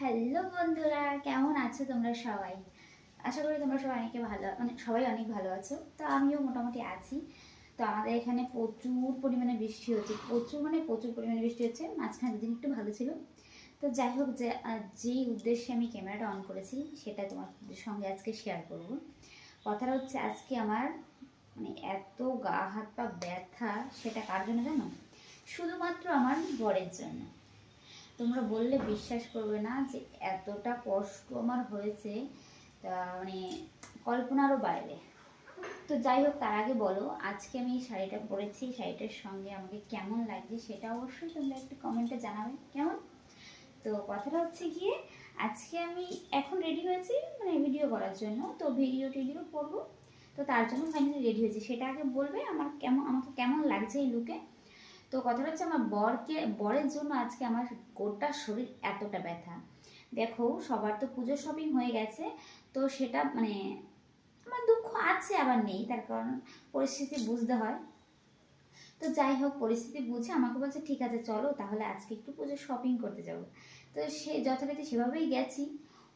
Hello বন্ধুরা, কেমন আছো তোমরা সবাই? আশা করি তোমরা সবাই অনেকে ভালো, মানে সবাই অনেক ভালো আছো। তো আমিও মোটামুটি আছি। তো আমাদের এখানে প্রচুর পরিমাণে বৃষ্টি হচ্ছে, প্রচুর পরিমাণে বৃষ্টি হচ্ছে। মাঝখানে দুদিন একটু ভালো ছিল। তো যাই হোক, যেই উদ্দেশ্যে আমি ক্যামেরাটা অন করেছি সেটা তোমাদের সঙ্গে আজকে শেয়ার করব। কথাটা হচ্ছে, আজকে আমার মানে এত গা হাত পা ব্যথা, সেটা কার জন্য জানো? শুধুমাত্র আমার বরের জন্য। তোমরা বললে বিশ্বাস করবে না যে এতটা কষ্ট আমার হয়েছে, তা মানে কল্পনারও বাইরে। তো যাই হোক, তার আগে বলো, আজকে আমি এই শাড়িটা পরেছি, শাড়িটার সঙ্গে আমাকে কেমন লাগছে সেটা অবশ্যই তোমরা একটু কমেন্টে জানাবে কেমন। তো কথাটা হচ্ছে গিয়ে, আজকে আমি এখন রেডি হয়েছি মানে ভিডিও করার জন্য। তো ভিডিও টিডিও করবো, তো তার জন্য ফাইনালি রেডি হয়েছি। সেটা আগে বলবে আমাকে কেমন লাগছে এই লুকে। তো কথাটা হচ্ছে, আমার বরের জন্য আজকে আমার গোটা শরীর এতটা ব্যথা। দেখো, সবার তো পুজোর শপিং হয়ে গেছে। তো সেটা মানে আমার দুঃখ আছে আবার নেই, তার কারণ পরিস্থিতি বুঝতে হয়। তো যাই হোক, পরিস্থিতি বুঝে আমাকে বলছে ঠিক আছে চলো তাহলে আজকে একটু পুজোর শপিং করতে যাবো। তো সে যথারীতি সেভাবেই গেছি।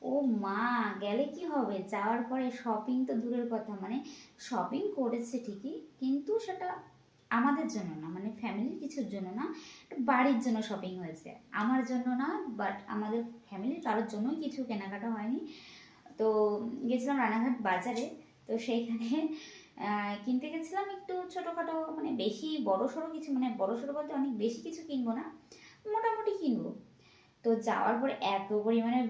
ও মা, গেলে কি হবে, যাওয়ার পরে শপিং তো দূরের কথা, মানে শপিং করেছে ঠিকই, কিন্তু সেটা আমাদের জন্য না, মানে ফ্যামিলির কিছুর জন্য না, বাড়ির জন্য শপিং হয়েছে, আমার জন্য না। বাট আমাদের ফ্যামিলির কারোর জন্যই কিছু কেনাকাটা হয়নি। তো গেছিলাম রানাঘাট বাজারে। তো সেইখানে কিনতে গেছিলাম একটু ছোটোখাটো, মানে বেশি বড় সড়ো কিছু, মানে বড় সড়ো বলতে অনেক বেশি কিছু কিনবো না, মোটামুটি কিনবো। তো যাওয়ার পরে এত পরিমাণে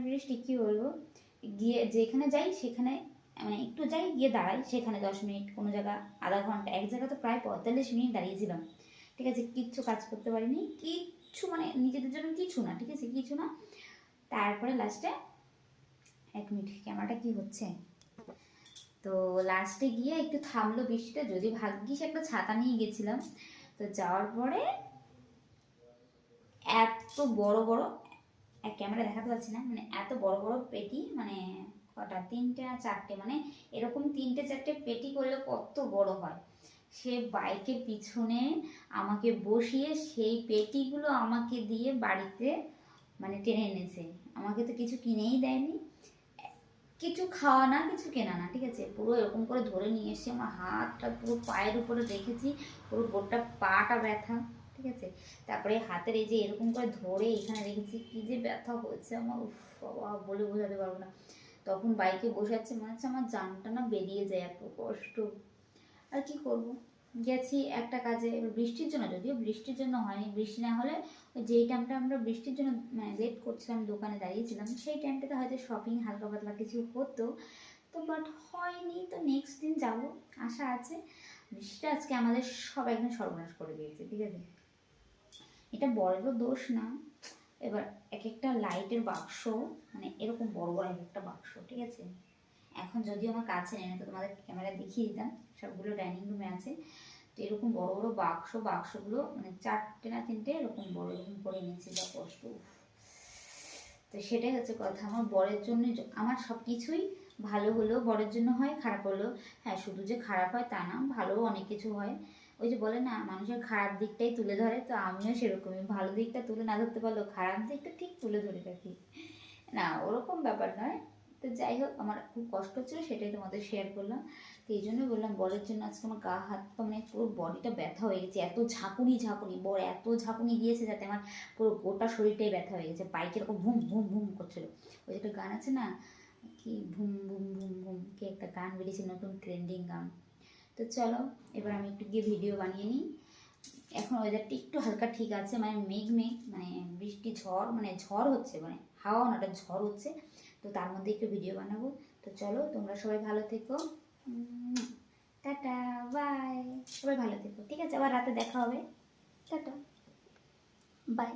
বৃষ্টি কি বলবো। গিয়ে যেখানে যাই সেখানে, মানে একটু যাই গিয়ে দাঁড়াই সেখানে 10 মিনিট, কোনো জায়গা আধা ঘন্টা, এক জায়গা তো প্রায় 45 মিনিট দাঁড়িয়েছিলাম। ঠিক আছে, কিচ্ছু কাজ করতে পারিনি, কিচ্ছু, মানে নিজেদের জন্য কিছু না, ঠিক আছে, কিছু না। তারপরে লাস্টে, 1 মিনিট, ক্যামেরাটা কি হচ্ছে। তো লাস্টে গিয়ে একটু থামলো বৃষ্টিটা, যদি ভাগ্যিস একটা ছাতা নিয়ে গেছিলাম। তো যাওয়ার পরে এত বড় বড়, এক ক্যামেরা দেখাতে পারছি না, মানে এত বড় বড় পেটি, মানে কটা, তিনটে না চারটে, মানে এরকম তিনটে চারটে পেটি করলে কত বড় হয়। সে বাইকের পিছনে আমাকে বসিয়ে সেই পেটিগুলো আমাকে দিয়ে বাড়িতে মানে টেনে এনেছে। আমাকে তো কিছু কিনেই দেয়নি, কিছু খাওয়া না, কিছু কেনা না, ঠিক আছে, পুরো এরকম করে ধরে নিয়ে এসে আমার হাতটা পুরো পায়ের উপরে রেখেছি, পুরো গোটা পাটা ব্যথা, ঠিক আছে। তারপরে হাতের এই যে এরকম করে ধরে এখানে রেখেছি, কি যে ব্যথা হয়েছে আমার, উফ বাবা, বলে বোঝাতে পারবো না। তখন বাইকে বসে আছে, মনে হচ্ছে আমার জানটা না বেরিয়ে যায়, এত কষ্ট। আর কি করব, গেছি একটা কাজে। এবার বৃষ্টির জন্য, যদিও বৃষ্টির জন্য হয়নি, বৃষ্টি না হলে ওই যেই টাইমটা আমরা বৃষ্টির জন্য মানে ওয়েট করছিলাম, দোকানে দাঁড়িয়েছিলাম, সেই টাইমটাতে হয়তো শপিং হালকা পাতলা কিছু হতো। তো বাট হয়নি, তো নেক্সট দিন যাব, আশা আছে। বৃষ্টিটা আজকে আমাদের সব একদম সর্বনাশ করে দিয়েছে, ঠিক আছে। এটা বড় দোষ না। এবার এক একটা লাইটের বাক্স, মানে এরকম বড় বড় এক একটা বাক্স, ঠিক আছে। এখন যদি আমার কাছে নেই, তো তোমাদের ক্যামেরা দেখিয়ে দিতাম, সবগুলো ডাইনিং রুমে আছে। তো এরকম বড় বড় বাক্সগুলো মানে চারটে না তিনটে এরকম বড়, এরকম করে এনেছি, যা কষ্ট। তো সেটাই হচ্ছে কথা, আমার বরের জন্য। আমার সব কিছুই ভালো হলেও বরের জন্য হয়, খারাপ হলেও। হ্যাঁ, শুধু যে খারাপ হয় তা না, ভালোও অনেক কিছু হয়। ওই যে বলে না, মানুষের খারাপ দিকটাই তুলে ধরে, তো আমিও সেরকমই, ভালো দিকটা তুলে না ধরতে পারলেও খারাপ দিকটা ঠিক তুলে ধরে রাখি। না, ওরকম ব্যাপার নয়। তো যাই হোক, আমার খুব কষ্ট হচ্ছিলো, সেটাই তোমাদের শেয়ার করলাম। তো এই জন্যই বললাম, বরের জন্য আজকে আমার গা হাত পা মানে পুরো বডিটা ব্যথা হয়ে গেছে, এত ঝাঁকুনি, বর এত ঝাঁকুনি দিয়েছে যাতে আমার পুরো গোটা শরীরটাই ব্যথা হয়ে গেছে, পায়ে কিরকম ভুম ভুম ভুম করছিল। ওই একটা গান আছে না, কি ভুম ভুম ভুম ভুম, কি একটা গান বেরিয়েছে, নতুন ট্রেন্ডিং গান। তো চলো, এবার আমি একটু গিয়ে ভিডিও বানিয়ে নিই। এখন ওয়েদারটা একটু হালকা ঠিক আছে, মানে মেঘ, মানে বৃষ্টি ঝড়, মানে ঝড় হচ্ছে, মানে হাওয়া না, ওটা ঝড় হচ্ছে। তো তার মধ্যে একটু ভিডিও বানাবো। তো চলো, তোমরা সবাই ভালো থেকো, টাটা, বাই। সবাই ভালো থেকো, ঠিক আছে, আবার রাতে দেখা হবে, টাটা, বাই।